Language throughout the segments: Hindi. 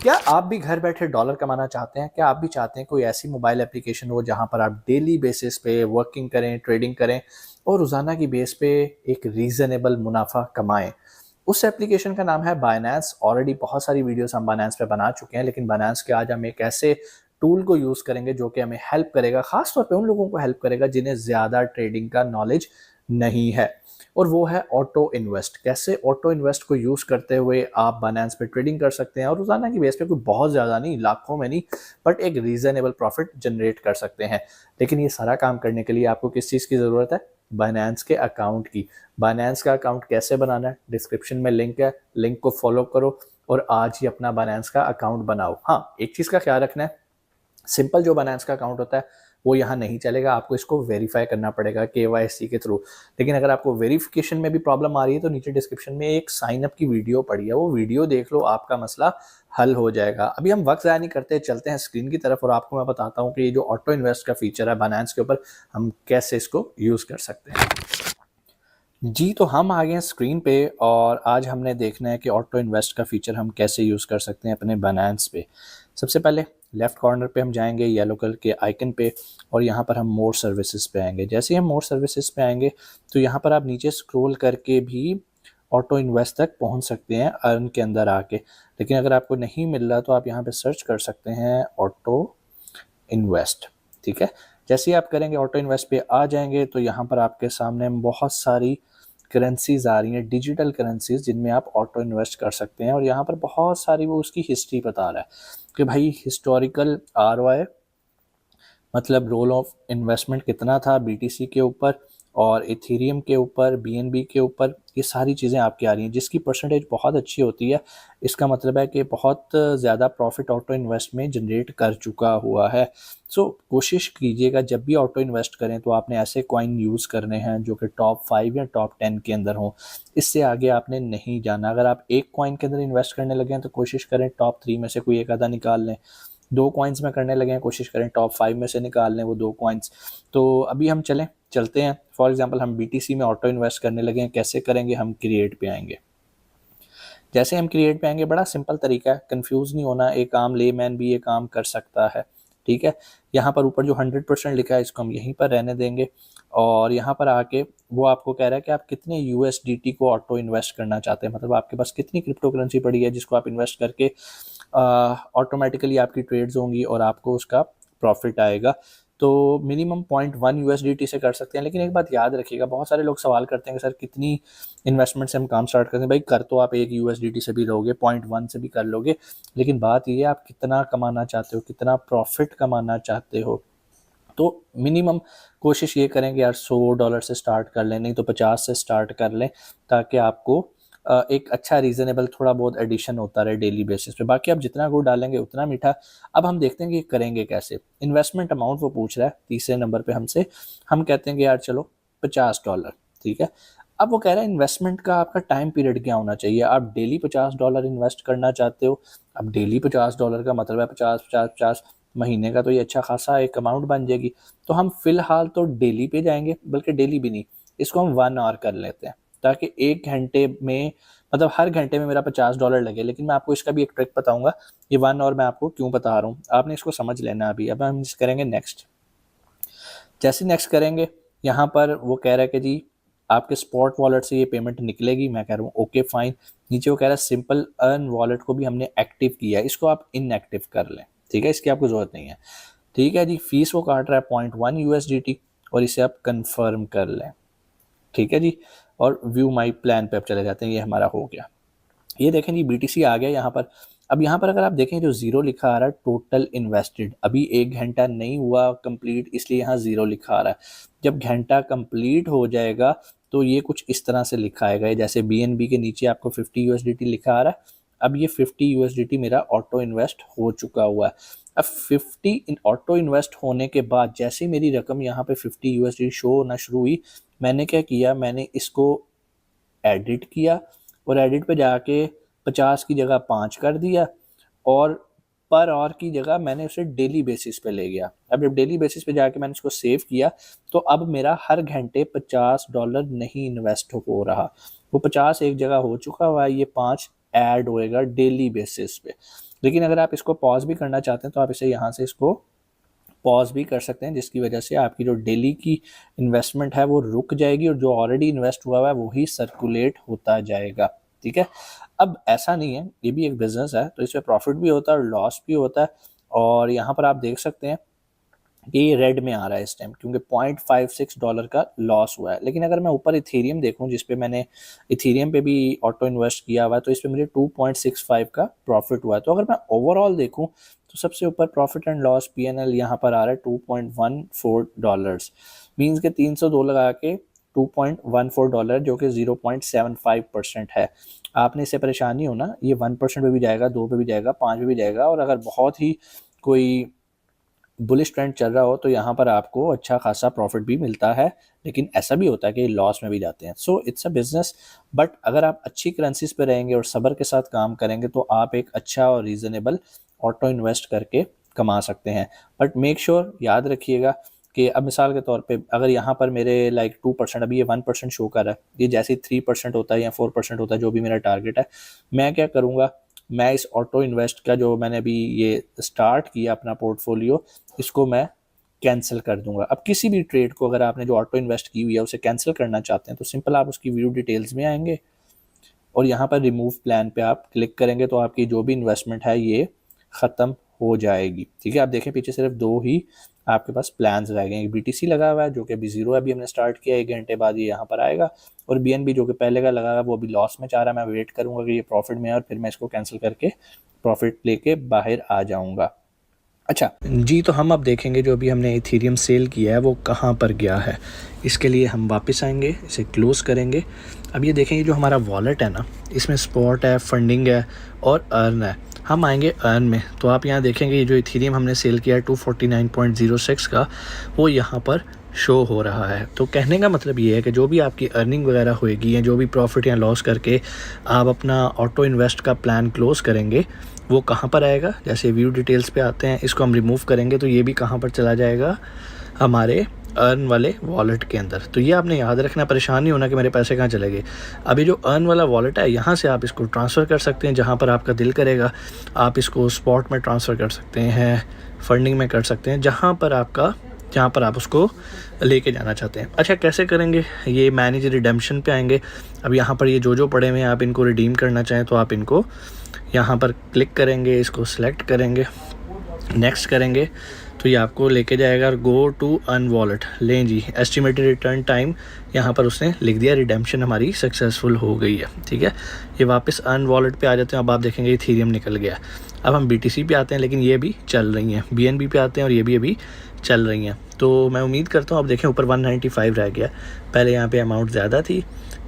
क्या आप भी घर बैठे डॉलर कमाना चाहते हैं? क्या आप भी चाहते हैं कोई ऐसी मोबाइल एप्लीकेशन हो जहां पर आप डेली बेसिस पे वर्किंग करें, ट्रेडिंग करें और रोजाना की बेस पे एक रीजनेबल मुनाफा कमाएं? उस एप्लीकेशन का नाम है बाइनेंस। ऑलरेडी बहुत सारी वीडियोस हम बाइनेंस पे बना चुके हैं, लेकिन बाइनेंस के आज हम एक ऐसे टूल को यूज करेंगे जो कि हमें हेल्प करेगा, खासतौर पे उन लोगों को हेल्प करेगा जिन्हें ज्यादा ट्रेडिंग का नॉलेज नहीं है, और वो है ऑटो इन्वेस्ट। कैसे ऑटो इन्वेस्ट को यूज करते हुए आप बाइनेंस पे ट्रेडिंग कर सकते हैं और रोजाना की बेस पे कोई बहुत ज्यादा नहीं, लाखों में नहीं, बट एक रीजनेबल प्रॉफिट जनरेट कर सकते हैं। लेकिन ये सारा काम करने के लिए आपको किस चीज की जरूरत है? बाइनेंस के अकाउंट की। बाइनेंस का अकाउंट कैसे बनाना है? डिस्क्रिप्शन में लिंक है, लिंक को फॉलो करो और आज ही अपना बाइनेंस का अकाउंट बनाओ। हाँ, एक चीज का ख्याल रखना है, सिंपल जो बाइनेंस का अकाउंट होता है वो यहाँ नहीं चलेगा, आपको इसको वेरीफाई करना पड़ेगा केवाईसी के थ्रू। लेकिन अगर आपको वेरिफिकेशन में भी प्रॉब्लम आ रही है तो नीचे डिस्क्रिप्शन में एक साइन अप की वीडियो पड़ी है, वो वीडियो देख लो, आपका मसला हल हो जाएगा। अभी हम वक्त ज़ाया नहीं करते, चलते हैं स्क्रीन की तरफ और आपको मैं बताता हूँ कि ये जो ऑटो इन्वेस्ट का फीचर है बाइनेंस के ऊपर, हम कैसे इसको यूज़ कर सकते हैं। जी, तो हम आ गए हैं स्क्रीन पे और आज हमने देखना है कि ऑटो इन्वेस्ट का फीचर हम कैसे यूज़ कर सकते हैं अपने बाइनेंस पे। सबसे पहले लेफ्ट कॉर्नर पे हम जाएंगे येलो कलर के आइकन पे और यहाँ पर हम मोर सर्विसेज पे आएंगे। जैसे ही हम मोर सर्विसेज पे आएंगे तो यहाँ पर आप नीचे स्क्रॉल करके भी ऑटो इन्वेस्ट तक पहुँच सकते हैं अर्न के अंदर आके। लेकिन अगर आपको नहीं मिल रहा तो आप यहाँ पे सर्च कर सकते हैं ऑटो इन्वेस्ट। ठीक है, जैसे ही आप करेंगे ऑटो इन्वेस्ट पे आ जाएंगे तो यहाँ पर आपके सामने बहुत सारी करेंसीज आ रही हैं, डिजिटल करेंसीज, जिनमें आप ऑटो इन्वेस्ट कर सकते हैं। और यहाँ पर बहुत सारी वो उसकी हिस्ट्री बता रहा है कि भाई हिस्टोरिकल आरओआई, मतलब रोल ऑफ इन्वेस्टमेंट कितना था बीटीसी के ऊपर और इथेरियम के ऊपर, बीएनबी के ऊपर, ये सारी चीज़ें आपकी आ रही हैं जिसकी परसेंटेज बहुत अच्छी होती है। इसका मतलब है कि बहुत ज़्यादा प्रॉफिट ऑटो इन्वेस्ट में जनरेट कर चुका हुआ है। सो कोशिश कीजिएगा जब भी ऑटो इन्वेस्ट करें तो आपने ऐसे कॉइन यूज़ करने हैं जो कि टॉप 5 या टॉप 10 के अंदर हों। इससे आगे आपने नहीं जाना। अगर आप एक कॉइन के अंदर इन्वेस्ट करने लगे हैं तो कोशिश करें टॉप 3 में से कोई एक आधा निकाल लें। 2 कॉइन्स में करने लगे हैं, कोशिश करें टॉप 5 में से निकाल लें वो 2 कॉइन्स। तो अभी हम चलते हैं। फॉर एग्जांपल हम बीटीसी में ऑटो इन्वेस्ट करने लगे हैं, कैसे करेंगे? हम क्रिएट पे आएंगे। जैसे हम क्रिएट पे आएंगे, बड़ा सिंपल तरीका है, कंफ्यूज नहीं होना, एक आम लेमैन भी ये काम कर सकता है। ठीक है, यहाँ पर ऊपर जो 100% लिखा है इसको हम यहीं पर रहने देंगे और यहाँ पर आके वो आपको कह रहा है कि आप कितने यूएसडीटी को ऑटो इन्वेस्ट करना चाहते हैं, मतलब आपके पास कितनी क्रिप्टो करेंसी पड़ी है जिसको आप इन्वेस्ट करके ऑटोमेटिकली आपकी ट्रेड्स होंगी और आपको उसका प्रॉफिट आएगा। तो मिनिमम 0.1 यूएसडीटी से कर सकते हैं। लेकिन एक बात याद रखिएगा, बहुत सारे लोग सवाल करते हैं कि सर कितनी इन्वेस्टमेंट से हम काम स्टार्ट करते हैं? भाई कर तो आप 1 यूएसडीटी से भी लोगे, 0.1 से भी कर लोगे, लेकिन बात ये है आप कितना कमाना चाहते हो, कितना प्रॉफिट कमाना चाहते हो। तो मिनिमम कोशिश ये करेंगे यार $100 से स्टार्ट कर लें, नहीं तो 50 से स्टार्ट कर लें, ताकि आपको एक अच्छा रीजनेबल थोड़ा बहुत एडिशन होता रहे डेली बेसिस पे। बाकी आप जितना गुड़ डालेंगे उतना मीठा। अब हम देखते हैं कि करेंगे कैसे। इन्वेस्टमेंट अमाउंट वो पूछ रहा है तीसरे नंबर पे हमसे। हम कहते हैं कि यार चलो $50। ठीक है, अब वो कह रहा है इन्वेस्टमेंट का आपका टाइम पीरियड क्या होना चाहिए? आप डेली $50 इन्वेस्ट करना चाहते हो? अब डेली $50 का मतलब है 50 महीने का, तो ये अच्छा खासा एक अमाउंट बन जाएगी। तो हम फिलहाल तो डेली पे जाएंगे, बल्कि डेली भी नहीं, इसको हम 1 आवर कर लेते हैं, ताकि 1 घंटे में, मतलब हर घंटे में मेरा $50 लगे। लेकिन मैं आपको इसका भी एक ट्रिक बताऊंगा, ये 1 आवर मैं आपको क्यों बता रहा हूँ, आपने इसको समझ लेना अभी। अब हम करेंगे नेक्स्ट। जैसे नेक्स्ट करेंगे, यहाँ पर वो कह रहा है कि जी आपके स्पॉट वॉलेट से ये पेमेंट निकलेगी। मैं कह रहा हूँ ओके फाइन। नीचे वो कह रहा है सिंपल अर्न वॉलेट को भी हमने एक्टिव किया है, इसको आप इनएक्टिव कर लें। ठीक है, इसकी आपको जरूरत नहीं है। ठीक है जी, फीस वो काट रहा है 0.1 यूएसडीटी और इसे आप कंफर्म कर लें। ठीक है जी, और व्यू माई प्लान पे आप चले जाते हैं। ये हमारा हो गया। ये देखें जी बीटीसी आ गया यहाँ पर। अब यहाँ पर अगर आप देखें जो जीरो लिखा आ रहा है टोटल इन्वेस्टेड, अभी 1 घंटा नहीं हुआ कंप्लीट, इसलिए यहाँ जीरो लिखा आ रहा है। जब घंटा कंप्लीट हो जाएगा तो ये कुछ इस तरह से लिखा आएगा, जैसे बीएनबी के नीचे आपको 50 यूएसडीटी लिखा आ रहा है। अब ये 50 यूएसडीटी मेरा ऑटो इन्वेस्ट हो चुका हुआ है। अब 50 ऑटो इन्वेस्ट होने के बाद जैसे ही मेरी रकम यहाँ पे 50 यूएसडीटी शो होना शुरू हुई, मैंने क्या किया, मैंने इसको एडिट किया और एडिट पे जाके 50 की जगह 5 कर दिया और पर आवर की जगह मैंने उसे डेली बेसिस पे ले गया। अब जब डेली बेसिस पे जाके मैंने इसको सेव किया तो अब मेरा हर घंटे $50 नहीं इन्वेस्ट हो रहा, वो 50 एक जगह हो चुका हुआ है, ये 5 ऐड होएगा डेली बेसिस पे। लेकिन अगर आप इसको पॉज भी करना चाहते हैं तो आप इसे यहाँ से इसको पॉज भी कर सकते हैं, जिसकी वजह से आपकी जो डेली की इन्वेस्टमेंट है वो रुक जाएगी और जो ऑलरेडी इन्वेस्ट हुआ है वही सर्कुलेट होता जाएगा। ठीक है, अब ऐसा नहीं है, ये भी एक बिजनेस है, तो इसमें प्रॉफिट भी होता है और लॉस भी होता है। और यहाँ पर आप देख सकते हैं कि ये रेड में आ रहा है इस टाइम, क्योंकि $0.56 का लॉस हुआ है। लेकिन अगर मैं ऊपर इथेरियम देखूं, जिस पे मैंने इथेरियम पे भी ऑटो इन्वेस्ट किया हुआ है, तो इस पे मुझे 2.65 का प्रॉफिट हुआ है। तो अगर मैं ओवरऑल देखूं तो सबसे ऊपर प्रॉफिट एंड लॉस PNL यहाँ पर आ रहा है $2.14, मीन्स के 302 लगा के $2.14, जो कि 0.75% है। आपने इससे परेशान नहीं होना, ये 1% पे भी जाएगा, 2 पे भी जाएगा, 5 पे भी जाएगा, और अगर बहुत ही कोई बुलिश ट्रेंड चल रहा हो तो यहाँ पर आपको अच्छा खासा प्रॉफिट भी मिलता है। लेकिन ऐसा भी होता है कि लॉस में भी जाते हैं। So it's a business, but अगर आप अच्छी करेंसीज पे रहेंगे और सब्र के साथ काम करेंगे तो आप एक अच्छा और रीजनेबल ऑटो इन्वेस्ट करके कमा सकते हैं। बट मेक श्योर याद रखिएगा कि अब मिसाल के तौर पे अगर यहाँ पर मेरे लाइक 2%, अभी ये 1% शो कर रहा है, ये जैसे 3% होता है या 4% होता है, जो भी मेरा टारगेट है, मैं क्या करूँगा, मैं इस ऑटो इन्वेस्ट का जो मैंने अभी ये स्टार्ट किया अपना पोर्टफोलियो, इसको मैं कैंसिल कर दूंगा। अब किसी भी ट्रेड को अगर आपने जो ऑटो इन्वेस्ट की हुई है उसे कैंसिल करना चाहते हैं तो सिंपल आप उसकी व्यू डिटेल्स में आएंगे और यहाँ पर रिमूव प्लान पे आप क्लिक करेंगे तो आपकी जो भी इन्वेस्टमेंट है ये ख़त्म हो जाएगी। ठीक है, आप देखें पीछे सिर्फ 2 ही आपके पास प्लान्स रह गए हैं। एक BTC लगा हुआ है जो कि अभी 0 है, अभी हमने स्टार्ट किया, 1 घंटे बाद ये यहाँ पर आएगा, और BNB जो कि पहले का लगा हुआ है वो अभी लॉस में चाह रहा है। मैं वेट करूँगा कि ये प्रॉफिट में है और फिर मैं इसको कैंसिल करके प्रॉफिट लेके बाहर आ जाऊँगा। अच्छा जी, तो हम अब देखेंगे जो अभी हमने इथेरियम सेल किया है वो कहाँ पर गया है। इसके लिए हम वापस आएंगे, इसे क्लोज़ करेंगे। अब ये देखेंगे जो हमारा वॉलेट है ना, इसमें स्पॉट है, फंडिंग है और अर्न है। हम आएंगे अर्न में, तो आप यहाँ देखेंगे ये जो इथेरियम हमने सेल किया है 249.06 का, वो यहाँ पर शो हो रहा है। तो कहने का मतलब ये है कि जो भी आपकी अर्निंग वगैरह होएगी या जो भी प्रॉफिट या लॉस करके आप अपना ऑटो इन्वेस्ट का प्लान क्लोज़ करेंगे वो कहाँ पर आएगा। जैसे व्यू डिटेल्स पे आते हैं, इसको हम रिमूव करेंगे तो ये भी कहाँ पर चला जाएगा, हमारे अर्न वाले वॉलेट के अंदर। तो ये आपने याद रखना, परेशान नहीं होना कि मेरे पैसे कहाँ चले गए। अभी जो अर्न वाला वॉलेट है यहाँ से आप इसको ट्रांसफ़र कर सकते हैं जहाँ पर आपका दिल करेगा। आप इसको स्पॉट में ट्रांसफ़र कर सकते हैं, फंडिंग में कर सकते हैं, जहाँ पर आप उसको लेके जाना चाहते हैं। अच्छा कैसे करेंगे, ये मैनेज रिडेम्पशन पे आएंगे। अब यहाँ पर ये जो पड़े हुए हैं आप इनको रिडीम करना चाहें तो आप इनको यहाँ पर क्लिक करेंगे, इसको सिलेक्ट करेंगे, नेक्स्ट करेंगे तो ये आपको लेके जाएगा गो टू अर्न वॉलेट। लें जी, एस्टिमेटेड रिटर्न टाइम यहाँ पर उसने लिख दिया, रिडेम्पशन हमारी सक्सेसफुल हो गई है। ठीक है, ये वापस अर्न वॉलेट पे आ जाते हैं। अब आप देखेंगे इथेरियम निकल गया। अब हम BTC पे आते हैं, लेकिन ये भी चल रही हैं। BNB पे आते हैं और ये भी अभी चल रही हैं। तो मैं उम्मीद करता हूँ, अब देखें ऊपर 195 रह गया, पहले यहाँ पे अमाउंट ज़्यादा थी।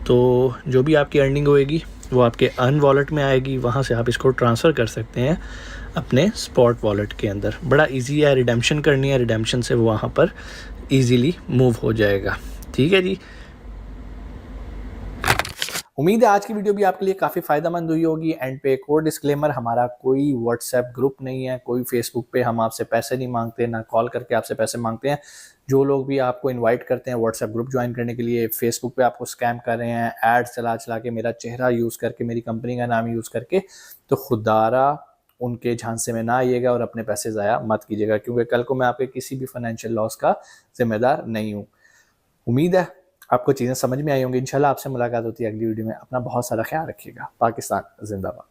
तो जो भी आपकी अर्निंग होएगी वो आपके अर्न वॉलेट में आएगी, वहाँ से आप इसको ट्रांसफ़र कर सकते हैं अपने स्पॉट वॉलेट के अंदर। बड़ा इजी है, रिडेम्पशन करनी है, रिडेम्पशन से वो वहाँ पर इजीली मूव हो जाएगा। ठीक है जी, उम्मीद है आज की वीडियो भी आपके लिए काफ़ी फ़ायदेमंद हुई होगी। एंड पे एक और डिस्क्लेमर, हमारा कोई व्हाट्सएप ग्रुप नहीं है, कोई फेसबुक पे हम आपसे पैसे नहीं मांगते, ना कॉल करके आपसे पैसे मांगते हैं। जो लोग भी आपको इनवाइट करते हैं व्हाट्सएप ग्रुप ज्वाइन करने के लिए, फेसबुक पे आपको स्कैम कर रहे हैं, एड्स चला के, मेरा चेहरा यूज़ करके, मेरी कंपनी का नाम यूज़ करके, तो खुदारा उनके झांसे में ना आइएगा और अपने पैसे ज़ाया मत कीजिएगा, क्योंकि कल को मैं आपके किसी भी फाइनेंशियल लॉस का जिम्मेदार नहीं हूँ। उम्मीद है आपको चीज़ें समझ में आई होंगी। इंशाल्लाह आपसे मुलाकात होती है अगली वीडियो में। अपना बहुत सारा ख्याल रखिएगा। पाकिस्तान जिंदाबाद।